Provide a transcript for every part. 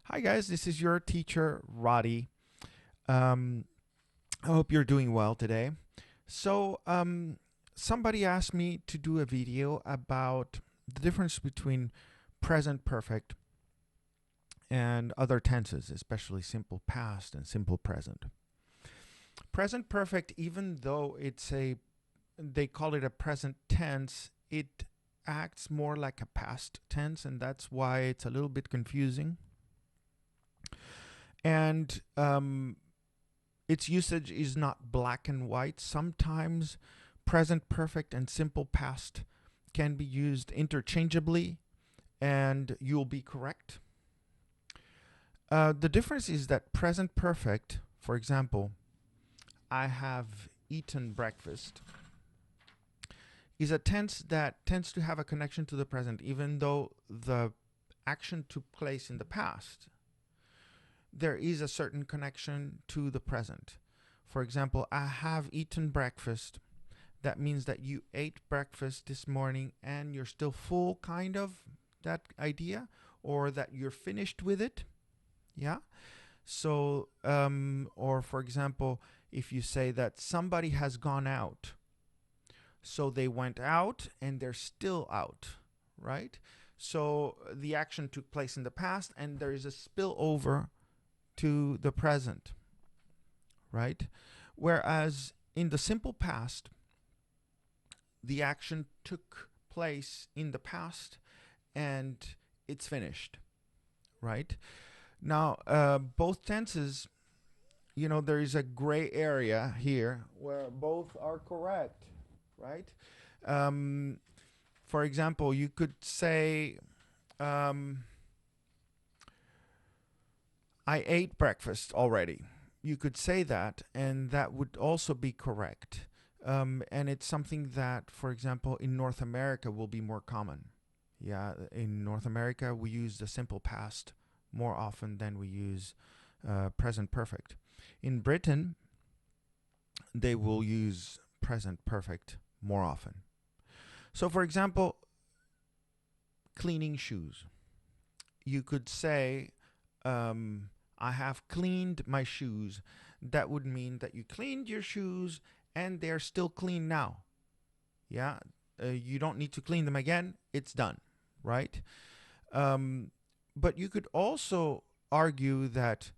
Hi guys, this is your teacher Roddy. Um, I hope you're doing well today. So, somebody asked me to do a video about the difference between present perfect and other tenses, especially simple past and simple present. Present perfect, even though they call it a present tense, it acts more like a past tense, and that's why it's a little bit confusing. And its usage is not black and white. Sometimes present perfect and simple past can be used interchangeably, and you'll be correct. The difference is that present perfect, for example, I have eaten breakfast, is a tense that tends to have a connection to the present, even though the action took place in the past. There is a certain connection to the present. For example, I have eaten breakfast. That means that you ate breakfast this morning and you're still full, kind of, that idea, or that you're finished with it. Yeah. So, or for example, if you say that somebody has gone out, so they went out and they're still out, right? So the action took place in the past and there is a spillover to the present, right? Whereas in the simple past, the action took place in the past and it's finished, right? Now, both tenses, there is a gray area here where both are correct, right? Um, for example, you could say, um, I ate breakfast already. You could say that, and that would also be correct. And it's something that, for example, in North America will be more common. Yeah, in North America, we use the simple past more often than we use present perfect. In Britain, they will use present perfect more often. So, for example, cleaning shoes. You could say, I have cleaned my shoes. That would mean that you cleaned your shoes and they're still clean now. Yeah, you don't need to clean them again. It's done, right? Um, but you could also argue that,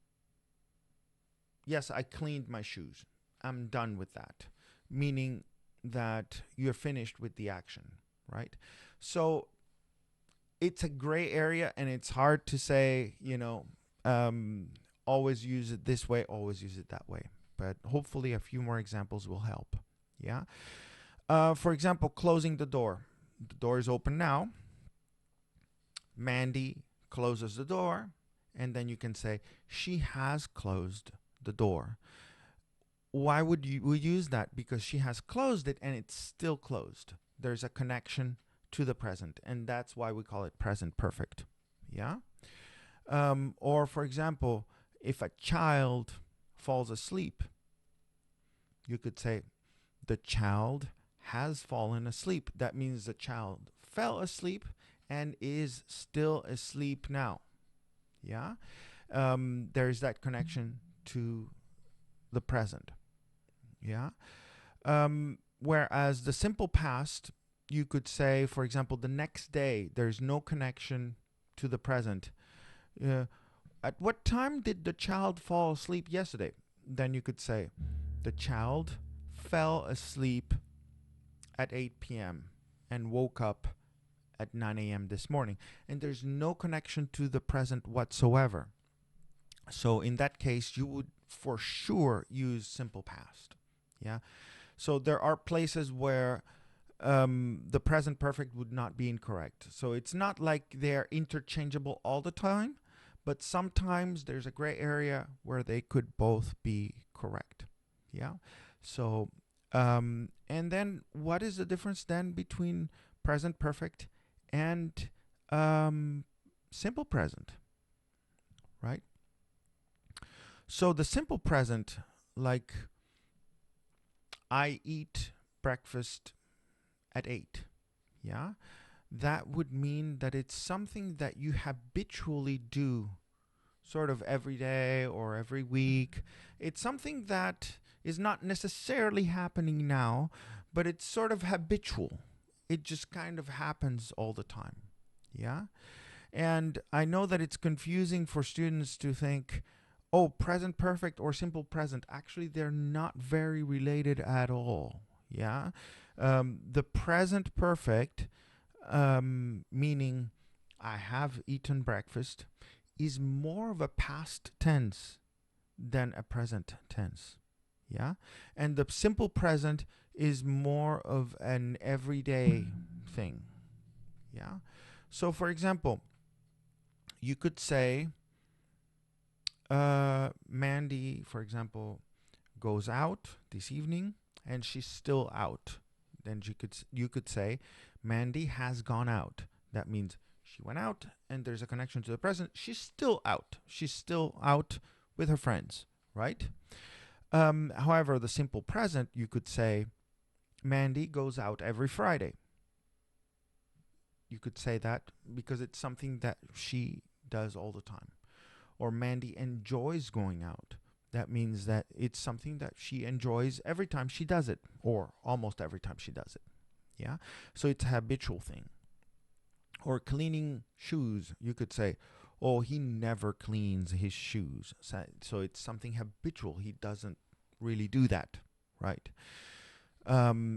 yes, I cleaned my shoes. I'm done with that, meaning that you're finished with the action, right? So it's a gray area and it's hard to say, um, always use it this way, always use it that way. But hopefully, a few more examples will help. Yeah. For example, closing the door. The door is open now. Mandy closes the door, and then you can say, she has closed the door. Why would we use that? Because she has closed it and it's still closed. There's a connection to the present, and that's why we call it present perfect. Yeah. Or, for example, if a child falls asleep, you could say, the child has fallen asleep. That means the child fell asleep and is still asleep now. Yeah. There's that connection to the present. Yeah. Whereas the simple past, you could say, for example, the next day, there's no connection to the present. Uh, at what time did the child fall asleep yesterday? Then you could say, the child fell asleep at 8 p.m. and woke up at 9 a.m. this morning. And there's no connection to the present whatsoever. So in that case, you would for sure use simple past. Yeah. So there are places where the present perfect would not be incorrect. So it's not like they're interchangeable all the time, but sometimes there's a gray area where they could both be correct. Yeah. So, and then what is the difference then between present perfect and simple present, right? So the simple present, like I eat breakfast at 8, yeah, that would mean that it's something that you habitually do sort of every day or every week. It's something that is not necessarily happening now, but it's sort of habitual. It just kind of happens all the time. Yeah? And I know that it's confusing for students to think, oh, present perfect or simple present. Actually, they're not very related at all. Yeah? The present perfect, meaning I have eaten breakfast, is more of a past tense than a present tense. Yeah? And the simple present is more of an everyday thing. Yeah? So, for example, you could say, Mandy, for example, goes out this evening and she's still out. Then you could say, Mandy has gone out. That means she went out and there's a connection to the present. She's still out. She's still out with her friends, right? However, the simple present, you could say, Mandy goes out every Friday. You could say that because it's something that she does all the time. Or Mandy enjoys going out. That means that it's something that she enjoys every time she does it, or almost every time she does it. Yeah? So it's a habitual thing. Or cleaning shoes. You could say, oh, he never cleans his shoes. So it's something habitual. He doesn't really do that, right?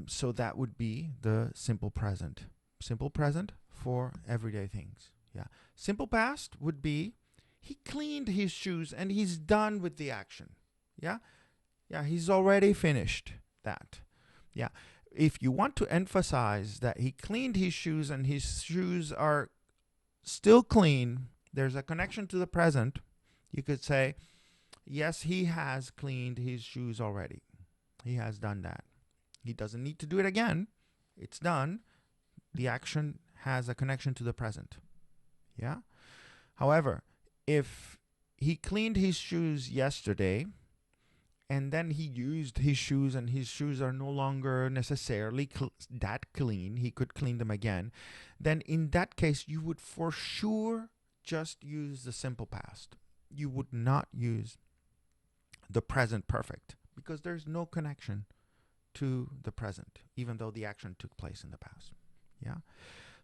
So that would be the simple present. Simple present for everyday things. Yeah. Simple past would be, he cleaned his shoes and he's done with the action. Yeah? Yeah, he's already finished that. Yeah. If you want to emphasize that he cleaned his shoes and his shoes are still clean, there's a connection to the present. You could say, yes, he has cleaned his shoes already. He has done that. He doesn't need to do it again. It's done. The action has a connection to the present. Yeah? However, if he cleaned his shoes yesterday and then he used his shoes and his shoes are no longer necessarily that clean, he could clean them again, then in that case you would for sure just use the simple past. You would not use the present perfect because there's no connection to the present, even though the action took place in the past. Yeah.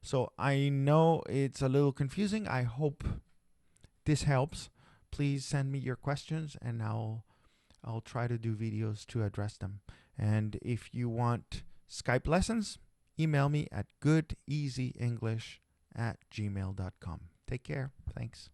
So I know it's a little confusing. I hope this helps. Please send me your questions and I'll try to do videos to address them. And if you want Skype lessons, email me at GoodEasyEnglish@gmail.com. Take care. Thanks.